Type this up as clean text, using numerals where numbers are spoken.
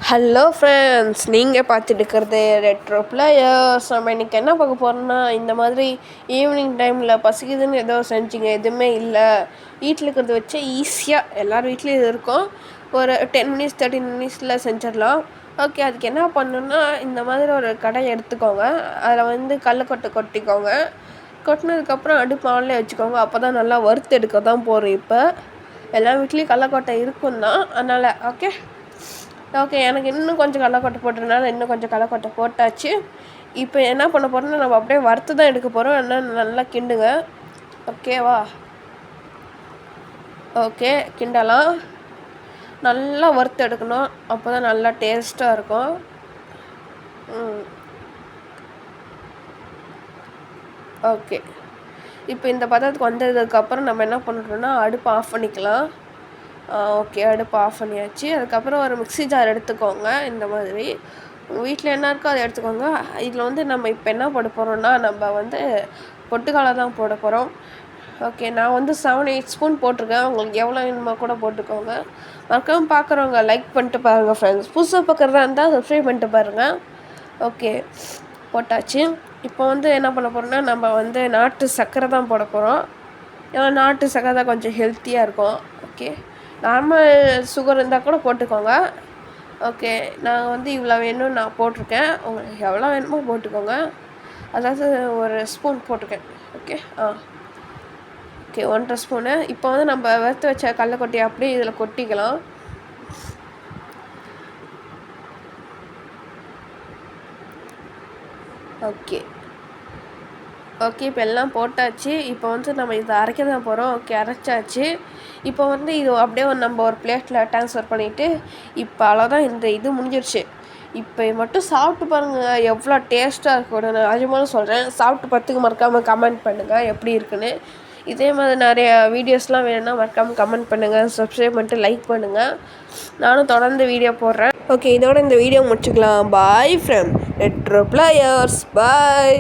Hello friends, நீங்கள் பார்த்துட்டு இருக்கிறது ரெட்ரோ பிளேயர்ஸ். நம்ம இன்றைக்கி என்ன பார்க்க போகிறோம்னா, இந்த மாதிரி ஈவினிங் டைமில் பசிக்குதுன்னு ஏதோ செஞ்சிங்க எதுவுமே இல்லை, வீட்டில் இருக்கிறத வச்சு ஈஸியாக எல்லார் வீட்லேயும் இது இருக்கும், ஒரு 10 மினிட்ஸ் 13 மினிட்ஸில் செஞ்சிடலாம். ஓகே, அதுக்கு என்ன பண்ணணுன்னா, இந்த மாதிரி ஒரு கடை எடுத்துக்கோங்க. அதில் வந்து கடலக்கொட்டை கொட்டிக்கோங்க. கொட்டினதுக்கப்புறம் அடுப்பு ஆன்லேயே வச்சுக்கோங்க. அப்போ தான் நல்லா வறுத்து எடுக்க தான் போகிறோம். இப்போ எல்லா வீட்லேயும் கடலக்கொட்டை இருக்கும் தான், அதனால் ஓகே எனக்கு இன்னும் கொஞ்சம் கடலக்கொட்டை போட்டதுனால இன்னும் கொஞ்சம் கடலக்கொட்டை போட்டாச்சு. இப்போ என்ன பண்ண போகிறோம்னா, நம்ம அப்படியே வறுத்து தான் எடுக்க போகிறோம். ஆனால் நல்லா கிண்டுங்க. ஓகேவா? ஓகே, கிண்டலாம். நல்லா வறுத்து எடுக்கணும், அப்போ தான் நல்லா டேஸ்ட்டாக இருக்கும். ஓகே, இப்போ இந்த பதத்துக்கு வந்ததுக்கப்புறம் நம்ம என்ன பண்ணுறோன்னா, அடுப்பு ஆஃப் பண்ணிக்கலாம். ஓகே, அடுப்பு ஆஃப் பண்ணியாச்சு. அதுக்கப்புறம் ஒரு மிக்ஸி ஜார் எடுத்துக்கோங்க. இந்த மாதிரி உங்கள் வீட்டில் என்ன இருக்கோ அதை எடுத்துக்கோங்க. இதில் வந்து நம்ம இப்போ என்ன போட போகிறோம்னா, நம்ம வந்து பொட்டுக்கடலை தான் போட போகிறோம். ஓகே, நான் வந்து 7-8 ஸ்பூன் போட்டிருக்கேன். உங்களுக்கு எவ்வளோ வேணுமோ கூட போட்டுக்கோங்க. மறக்காமல் பார்க்குறவங்க லைக் பண்ணிட்டு பாருங்கள் ஃப்ரெண்ட்ஸ். புதுசாக பார்க்குறதா இருந்தால் சப்ஸ்கிரைப் பண்ணிட்டு பாருங்கள். ஓகே, போட்டாச்சு. இப்போ வந்து என்ன பண்ண போகிறோம்னா, நம்ம வந்து நாட்டு சர்க்கரை தான் போட போகிறோம். ஏன்னா நாட்டு சர்க்கரை தான் கொஞ்சம் ஹெல்த்தியாக இருக்கும். ஓகே, நார்மல் சுகர் இருந்தால் கூட போட்டுக்கோங்க. ஓகே, நான் வந்து இவ்வளோ வேணும்னு நான் போட்டிருக்கேன். உங்களுக்கு எவ்வளோ வேணுமோ போட்டுக்கோங்க. அதாவது ஒரு ஸ்பூன் போட்டிருக்கேன். Okay, okay, 1.5 spoon. இப்போ வந்து நம்ம வறுத்து வச்ச கடலக்கொட்டையை அப்படியே இதில் கொட்டிக்கலாம். ஓகே ஓகே இப்போ எல்லாம் போட்டாச்சு. இப்போ வந்து நம்ம இதை அரைக்க தான் போகிறோம். ஓகே, அரைச்சாச்சு. இப்போ வந்து இது அப்படியே நம்ம ஒரு பிளேட்டில் ட்ரான்ஸ்ஃபர் பண்ணிவிட்டு, இப்போ அவ்வளோதான், இந்த இது முடிஞ்சிருச்சு. இப்போ மட்டும் சாப்பிட்டு பாருங்கள், எவ்வளோ டேஸ்ட்டாக இருக்கும். நான் நிஜமானு சொல்கிறேன். சாப்பிட்டு பார்த்துக்கு மறக்காமல் கமெண்ட் பண்ணுங்கள் எப்படி இருக்குன்னு. இதே மாதிரி நிறைய வீடியோஸ்லாம் வேணும்னா மறக்காமல் கமெண்ட் பண்ணுங்கள், சப்ஸ்கிரைப் பண்ணிட்டு லைக் பண்ணுங்கள். நானும் தொடர்ந்து வீடியோ போடுறேன். ஓகே, இதோட இந்த வீடியோ முடிச்சுக்கலாம். Bye from retro players. Bye.